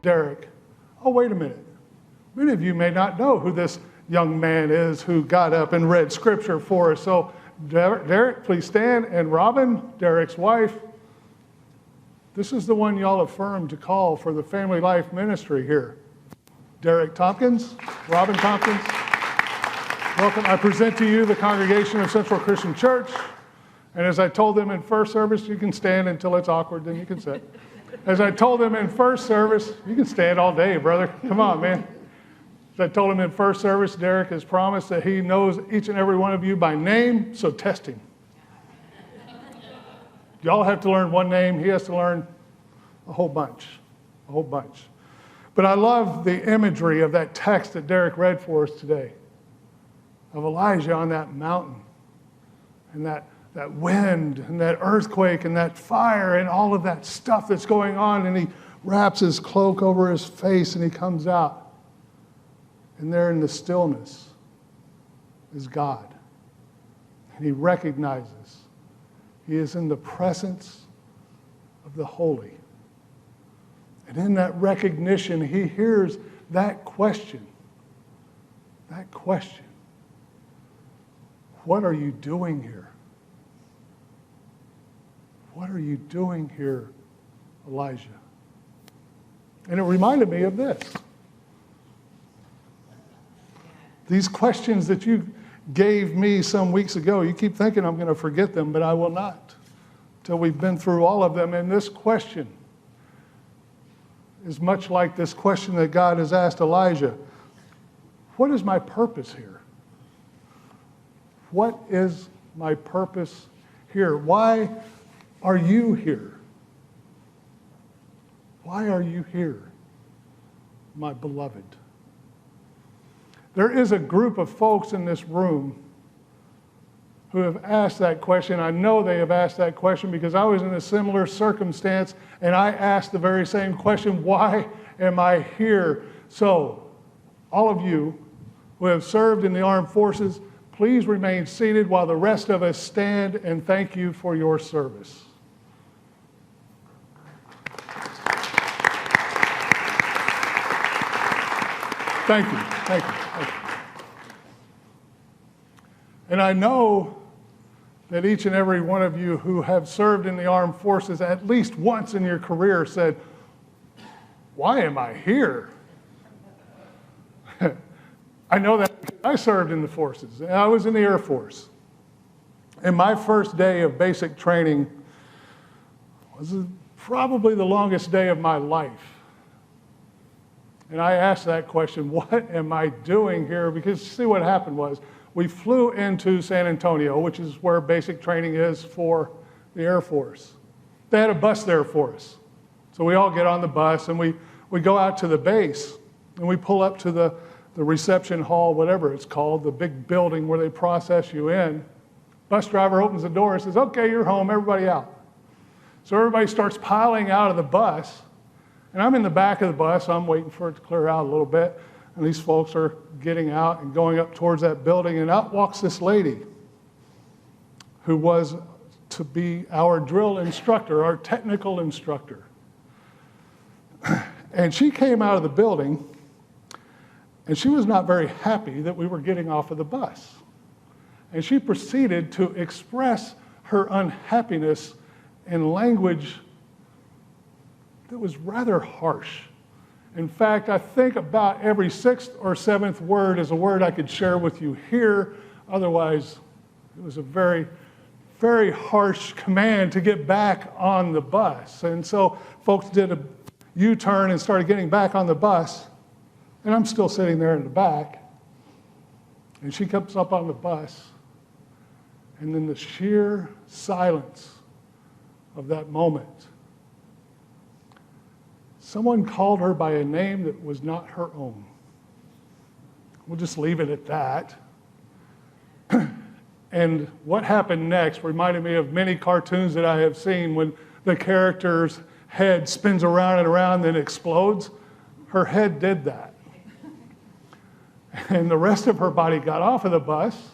Derek, oh, wait a minute. Many of you may not know who this young man is who got up and read scripture for us. So Derek, please stand. And Robin, Derek's wife, this is the one y'all affirmed to call for the Family Life Ministry here. Derek Tompkins, Robin Tompkins. Welcome. I present to you the congregation of Central Christian Church. And as I told them in first service, you can stand until it's awkward, then you can sit. As I told them in first service, you can stand all day, brother. Come on, man. As I told him in first service, Derek has promised that he knows each and every one of you by name, so test him. Y'all have to learn one name. He has to learn a whole bunch. But I love the imagery of that text that Derek read for us today, of Elijah on that mountain, and that wind, and that earthquake, and that fire, and all of that stuff that's going on, and he wraps his cloak over his face, and he comes out. And there in the stillness is God. And he recognizes he is in the presence of the holy. And in that recognition, he hears that question. That question. What are you doing here? What are you doing here, Elijah? And it reminded me of this. These questions that you gave me some weeks ago, you keep thinking I'm going to forget them, but I will not until we've been through all of them. And this question is much like this question that God has asked Elijah. What is my purpose here? What is my purpose here? Why are you here? Why are you here, my beloved? There is a group of folks in this room who have asked that question. I know they have asked that question because I was in a similar circumstance and I asked the very same question, why am I here? So, all of you who have served in the armed forces, please remain seated while the rest of us stand and thank you for your service. Thank you. And I know that each and every one of you who have served in the armed forces at least once in your career said, why am I here? I know that I served in the forces. I was in the Air Force. And my first day of basic training was probably the longest day of my life. And I asked that question, what am I doing here? Because see what happened was, we flew into San Antonio, which is where basic training is for the Air Force. They had a bus there for us. So we all get on the bus and we go out to the base and we pull up to the reception hall, whatever it's called, the big building where they process you in. Bus driver opens the door and says, okay, you're home, everybody out. So everybody starts piling out of the bus. And I'm in the back of the bus. I'm waiting for it to clear out a little bit. And these folks are getting out and going up towards that building. And out walks this lady who was to be our drill instructor, our technical instructor. And she came out of the building, and she was not very happy that we were getting off of the bus. And she proceeded to express her unhappiness in language that was rather harsh. In fact, I think about every sixth or seventh word is a word I could share with you here. Otherwise, it was a very, very harsh command to get back on the bus. And so folks did a U-turn and started getting back on the bus. And I'm still sitting there in the back. And she comes up on the bus. And then the sheer silence of that moment. Someone called her by a name that was not her own. We'll just leave it at that. And what happened next reminded me of many cartoons that I have seen when the character's head spins around and around, then explodes. Her head did that. And the rest of her body got off of the bus.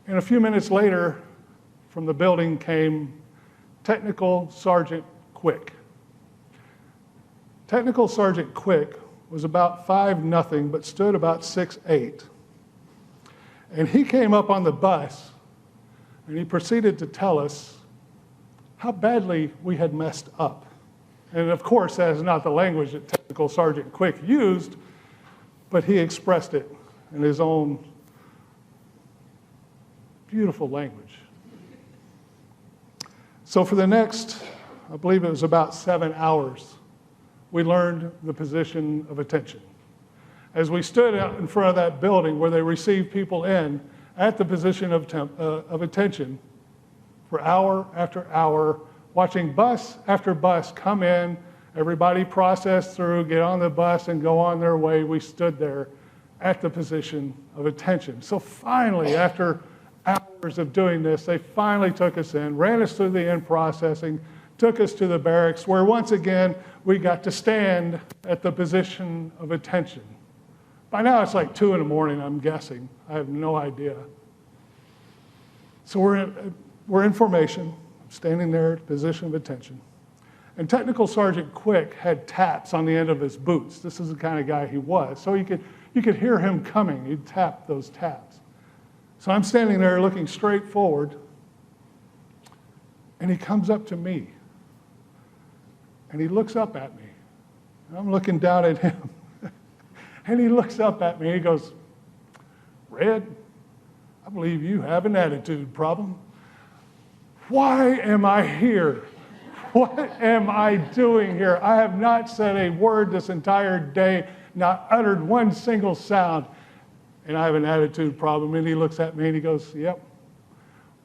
And a few minutes later, from the building came Technical Sergeant Quick. Technical Sergeant Quick was about 5'0", but stood about 6'8". And he came up on the bus, and he proceeded to tell us how badly we had messed up. And of course, that is not the language that Technical Sergeant Quick used, but he expressed it in his own beautiful language. So for the next, I believe it was about 7 hours, we learned the position of attention. As we stood out in front of that building where they received people in at the position of attention for hour after hour, watching bus after bus come in, everybody process through, get on the bus and go on their way, we stood there at the position of attention. So finally, after hours of doing this, they finally took us in, ran us through the in-processing, took us to the barracks, where once again, we got to stand at the position of attention. By now, it's like 2 in the morning, I'm guessing. I have no idea. So we're in formation, standing there at the position of attention. And Technical Sergeant Quick had taps on the end of his boots. This is the kind of guy he was. So you could hear him coming. He'd tap those taps. So I'm standing there looking straight forward, and he comes up to me. And he looks up at me. And I'm looking down at him. And he looks up at me and he goes, "Red, I believe you have an attitude problem. Why am I here? What am I doing here? I have not said a word this entire day, not uttered one single sound, and I have an attitude problem." And he looks at me and he goes, "Yep,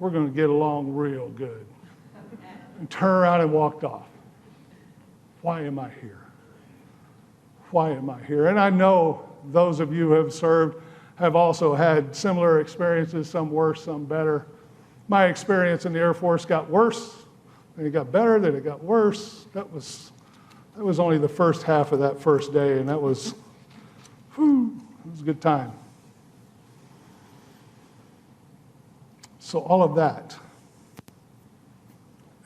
we're going to get along real good." And turned around and walked off. Why am I here? Why am I here? And I know those of you who have served have also had similar experiences, some worse, some better. My experience in the Air Force got worse, then it got better, then it got worse. That was only the first half of that first day, and it was a good time. So all of that.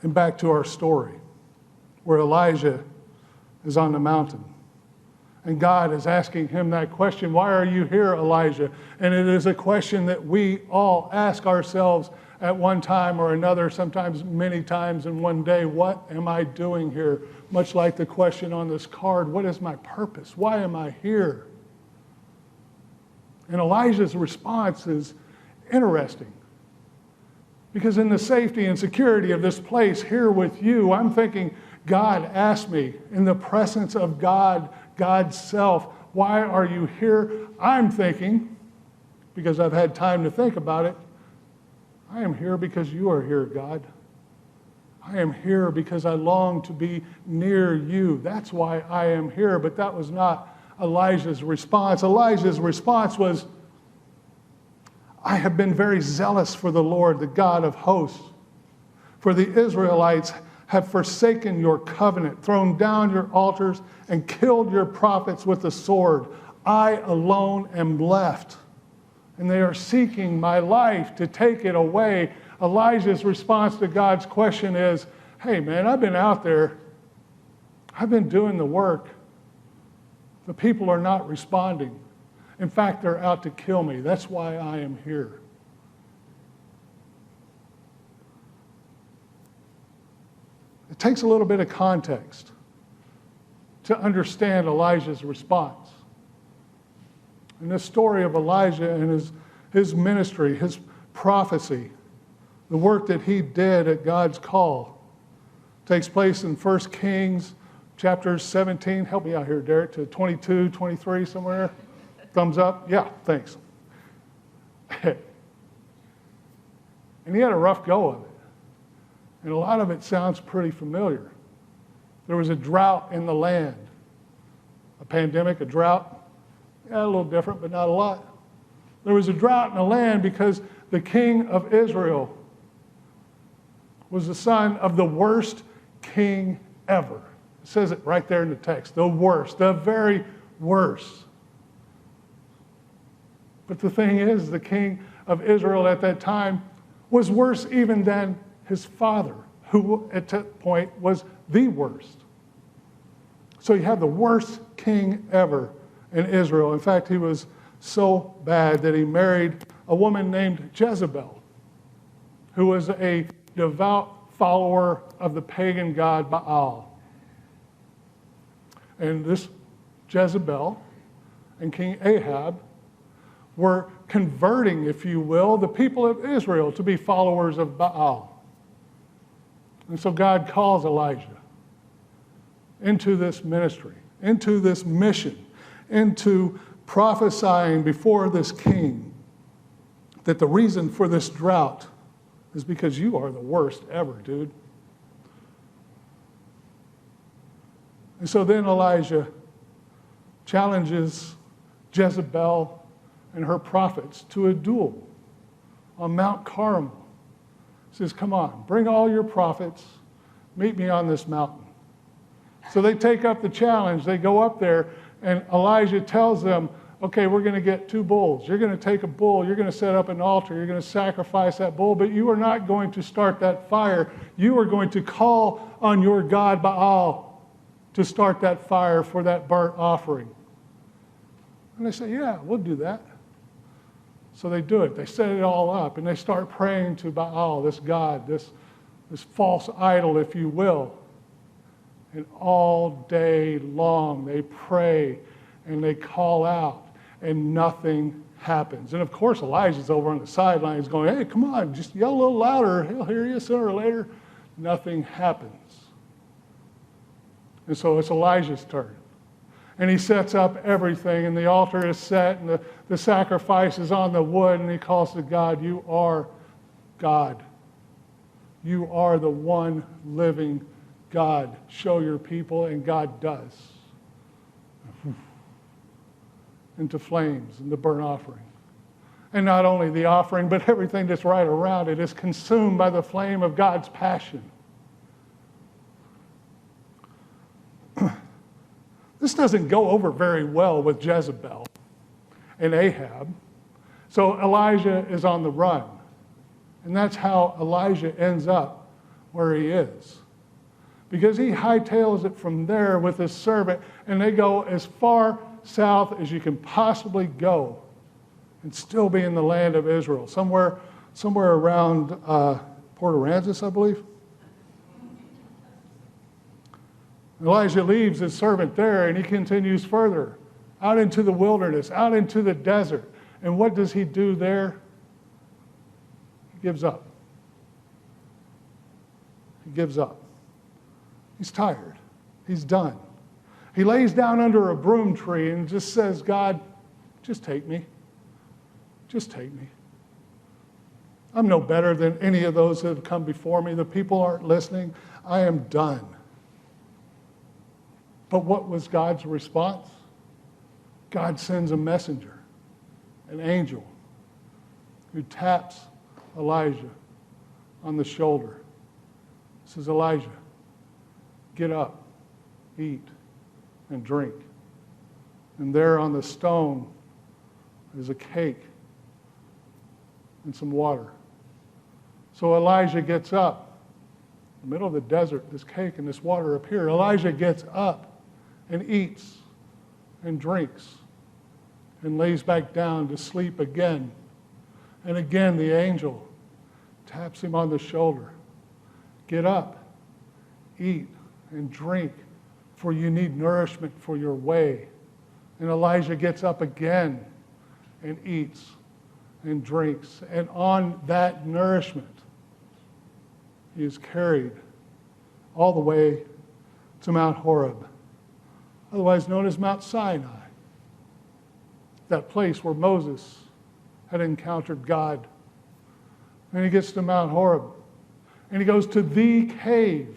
And back to our story, where Elijah is on the mountain. And God is asking him that question, "Why are you here, Elijah?" And it is a question that we all ask ourselves at one time or another, sometimes many times in one day. What am I doing here? Much like the question on this card, what is my purpose? Why am I here? And Elijah's response is interesting. Because in the safety and security of this place here with you, I'm thinking, God asked me in the presence of God, God's self, why are you here? I'm thinking, because I've had time to think about it, I am here because you are here, God. I am here because I long to be near you. That's why I am here. But that was not Elijah's response. Elijah's response was, I have been very zealous for the Lord, the God of hosts. For the Israelites have forsaken your covenant, thrown down your altars, and killed your prophets with the sword. I alone am left, and they are seeking my life to take it away. Elijah's response to God's question is, hey man, I've been out there. I've been doing the work. The people are not responding. In fact, they're out to kill me. That's why I am here. It takes a little bit of context to understand Elijah's response. In the story of Elijah and his ministry, his prophecy, the work that he did at God's call, takes place in 1 Kings chapter 17. Help me out here, Derek, to 22, 23 somewhere. Thumbs up? Yeah, thanks. And he had a rough go of it. And a lot of it sounds pretty familiar. There was a drought in the land. A pandemic, a drought. Yeah, a little different, but not a lot. There was a drought in the land because the king of Israel was the son of the worst king ever. It says it right there in the text. The worst, the very worst. But the thing is, the king of Israel at that time was worse even than his father, who at that point was the worst. So you have the worst king ever in Israel. In fact, he was so bad that he married a woman named Jezebel, who was a devout follower of the pagan god Baal. And this Jezebel and King Ahab were converting, if you will, the people of Israel to be followers of Baal. And so God calls Elijah into this ministry, into this mission, into prophesying before this king that the reason for this drought is because you are the worst ever, dude. And so then Elijah challenges Jezebel and her prophets to a duel on Mount Carmel. He says, come on, bring all your prophets, meet me on this mountain. So they take up the challenge. They go up there, and Elijah tells them, okay, we're going to get 2 bulls. You're going to take a bull. You're going to set up an altar. You're going to sacrifice that bull, but you are not going to start that fire. You are going to call on your god Baal to start that fire for that burnt offering. And they say, yeah, we'll do that. So they do it. They set it all up, and they start praying to Baal, this god, this false idol, if you will. And all day long they pray and they call out, and nothing happens. And of course, Elijah's over on the sidelines going, hey, come on, just yell a little louder. He'll hear you sooner or later. Nothing happens. And so it's Elijah's turn. And he sets up everything, and the altar is set, and the sacrifice is on the wood, and he calls to God, you are God. You are the one living God. Show your people, and God does. Into flames and the burnt offering. And not only the offering, but everything that's right around it is consumed by the flame of God's passion. This doesn't go over very well with Jezebel and Ahab. So Elijah is on the run. And that's how Elijah ends up where he is. Because he hightails it from there with his servant, and they go as far south as you can possibly go and still be in the land of Israel. Somewhere around Port Aransas, I believe. Elijah leaves his servant there, and he continues further out into the wilderness, out into the desert. And what does he do there? He gives up. He gives up. He's tired. He's done. He lays down under a broom tree and just says, God, just take me. Just take me. I'm no better than any of those that have come before me. The people aren't listening. I am done. But what was God's response? God sends a messenger, an angel, who taps Elijah on the shoulder. Says, Elijah, get up, eat, and drink. And there on the stone is a cake and some water. So Elijah gets up. In the middle of the desert, this cake and this water appear. Elijah gets up and eats and drinks and lays back down to sleep again. And again, the angel taps him on the shoulder. Get up, eat, and drink, for you need nourishment for your way. And Elijah gets up again and eats and drinks. And on that nourishment, he is carried all the way to Mount Horeb, otherwise known as Mount Sinai, that place where Moses had encountered God. And he gets to Mount Horeb, and he goes to the cave.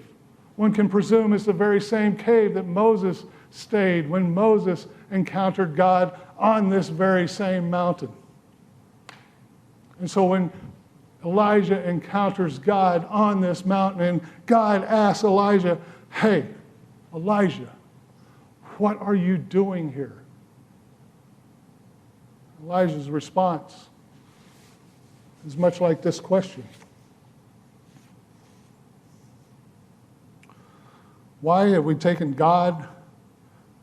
One can presume it's the very same cave that Moses stayed when Moses encountered God on this very same mountain. And so when Elijah encounters God on this mountain, and God asks Elijah, hey, Elijah, what are you doing here? Elijah's response is much like this question. Why have we taken God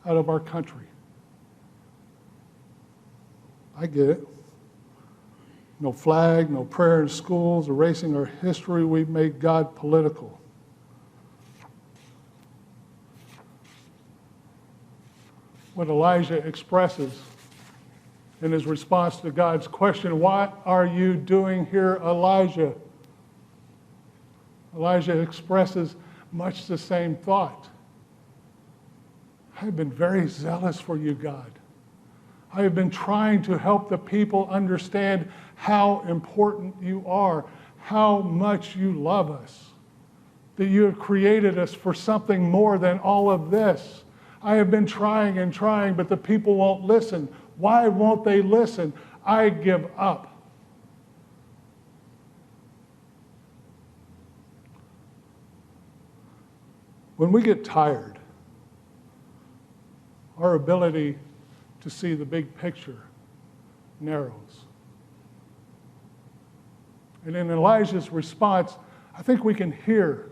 out of our country. I get it. No flag, no prayer in schools, erasing our history. We've made God political. What Elijah expresses in his response to God's question, "What are you doing here, Elijah?" Elijah expresses much the same thought. I have been very zealous for you, God. I have been trying to help the people understand how important you are, how much you love us, that you have created us for something more than all of this. I have been trying and trying, but the people won't listen. Why won't they listen? I give up. When we get tired, our ability to see the big picture narrows. And in Elijah's response, I think we can hear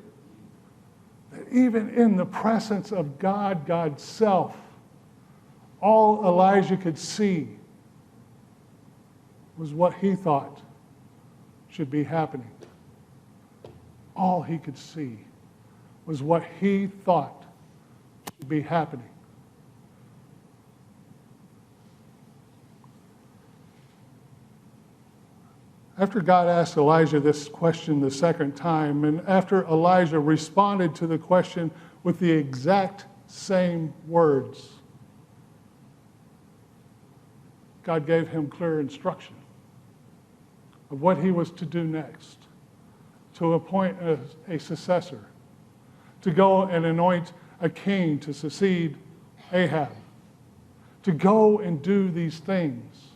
that even in the presence of God, God's self, all Elijah could see was what he thought should be happening. All he could see was what he thought should be happening. After God asked Elijah this question the second time, and after Elijah responded to the question with the exact same words, God gave him clear instruction of what he was to do next, to appoint a successor, to go and anoint a king to succeed Ahab, to go and do these things.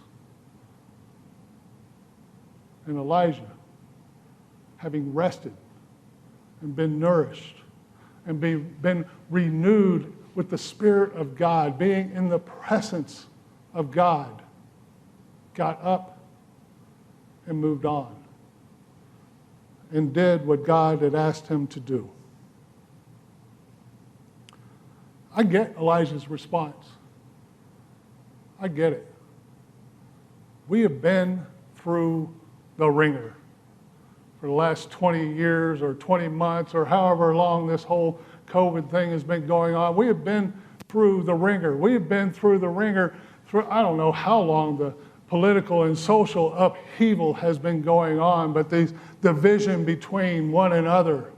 And Elijah, having rested and been nourished and been renewed with the Spirit of God, being in the presence of God, got up and moved on and did what God had asked him to do. I get Elijah's response. I get it. We have been through the ringer for the last 20 years or 20 months or however long this whole COVID thing has been going on. We have been through the ringer. We have been through the ringer for I don't know how long the political and social upheaval has been going on, but the division between one another,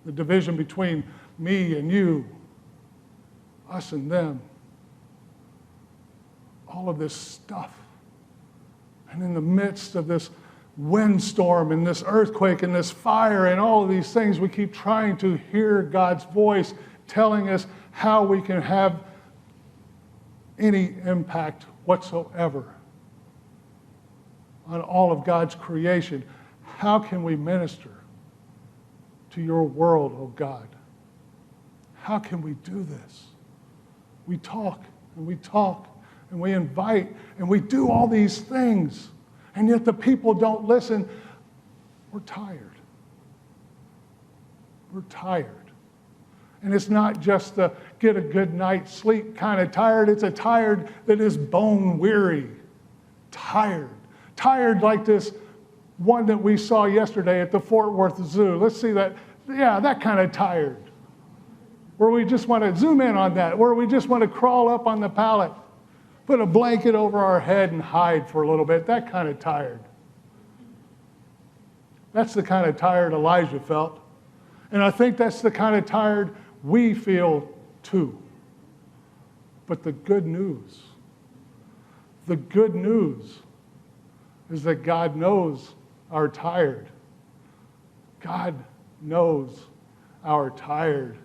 the division between me and you, us and them, all of this stuff. And in the midst of this windstorm and this earthquake and this fire and all of these things, we keep trying to hear God's voice telling us how we can have any impact whatsoever on all of God's creation. How can we minister to your world, oh God? How can we do this? We talk and we talk and we invite and we do all these things, and yet the people don't listen. We're tired. We're tired. And it's not just the get a good night's sleep kind of tired. It's a tired that is bone weary. Tired. Tired like this one that we saw yesterday at the Fort Worth Zoo. Let's see that. Yeah, that kind of tired. Where we just want to zoom in on that. Where we just want to crawl up on the pallet, put a blanket over our head and hide for a little bit. That kind of tired. That's the kind of tired Elijah felt. And I think that's the kind of tired we feel too. But the good news is that God knows our tired. God knows our tired.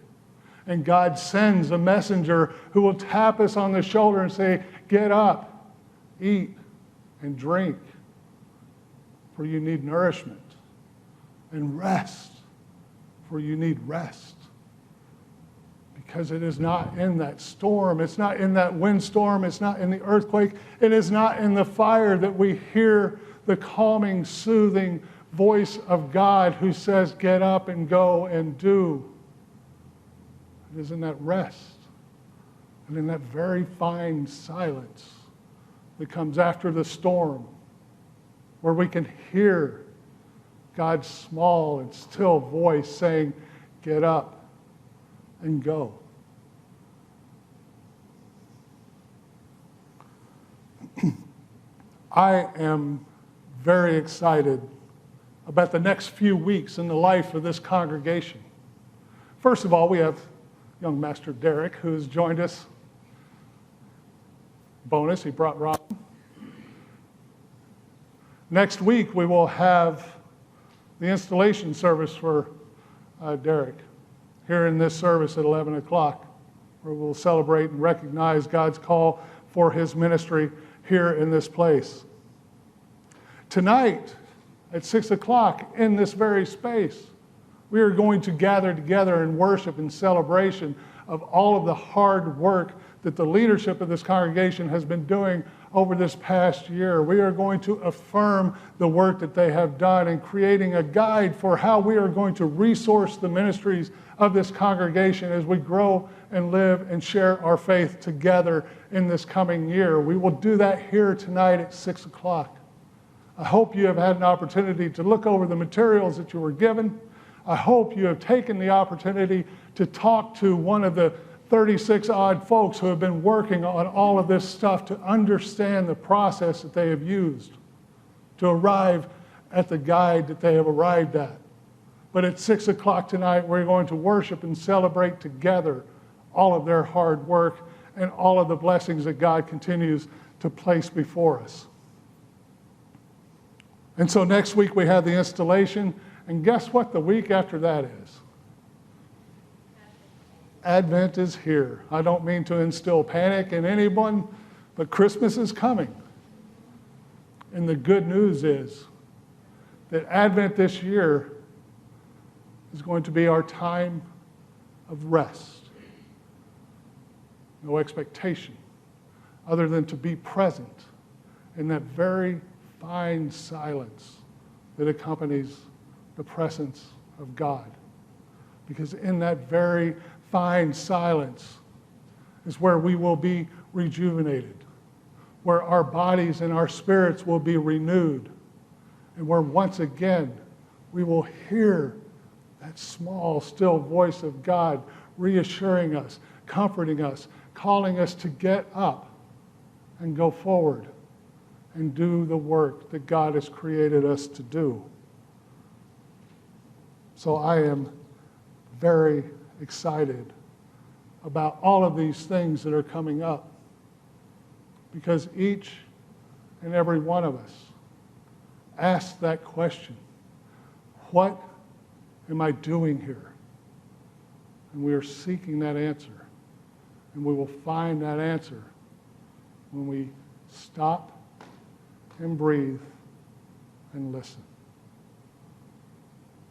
And God sends a messenger who will tap us on the shoulder and say, get up, eat, and drink, for you need nourishment, and rest, for you need rest. Because it is not in that storm, it's not in that windstorm, it's not in the earthquake, it is not in the fire that we hear the calming, soothing voice of God who says, get up and go and do. It is in that rest and in that very fine silence that comes after the storm, where we can hear God's small and still voice saying, "Get up and go." I am very excited about the next few weeks in the life of this congregation. First of all, we have young Master Derek, who has joined us. Bonus, he brought Robin. Next week, we will have the installation service for Derek here in this service at 11 o'clock, where we'll celebrate and recognize God's call for his ministry here in this place. Tonight, at 6 o'clock, in this very space, we are going to gather together in worship and celebration of all of the hard work that the leadership of this congregation has been doing over this past year. We are going to affirm the work that they have done in creating a guide for how we are going to resource the ministries of this congregation as we grow and live and share our faith together in this coming year. We will do that here tonight at 6 o'clock. I hope you have had an opportunity to look over the materials that you were given. I hope you have taken the opportunity to talk to one of the 36 odd folks who have been working on all of this stuff to understand the process that they have used to arrive at the guide that they have arrived at. But at 6 o'clock tonight, we're going to worship and celebrate together all of their hard work and all of the blessings that God continues to place before us. And so next week we have the installation, and guess what the week after that is? Advent is here. I don't mean to instill panic in anyone, but Christmas is coming. And the good news is that Advent this year is going to be our time of rest. No expectation other than to be present in that very fine silence that accompanies the presence of God. Because in that very fine silence is where we will be rejuvenated, where our bodies and our spirits will be renewed, and where once again we will hear that small, still voice of God reassuring us, comforting us, calling us to get up and go forward and do the work that God has created us to do. So I am very excited about all of these things that are coming up, because each and every one of us asks that question: what am I doing here? And we are seeking that answer, and we will find that answer when we stop and breathe and listen.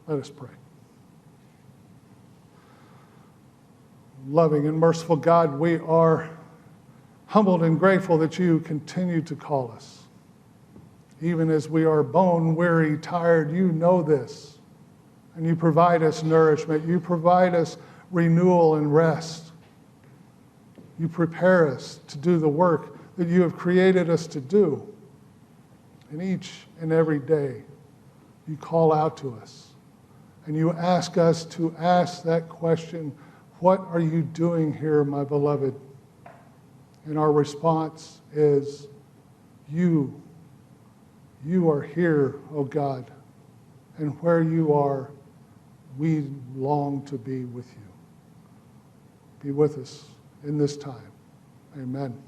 Let us pray. Loving and merciful God, we are humbled and grateful that you continue to call us. Even as we are bone weary, tired, you know this. And you provide us nourishment. You provide us renewal and rest. You prepare us to do the work that you have created us to do. And each and every day, you call out to us. And you ask us to ask that question: what are you doing here, my beloved? And our response is, you are here, O God. And where you are, we long to be with you. Be with us in this time. Amen.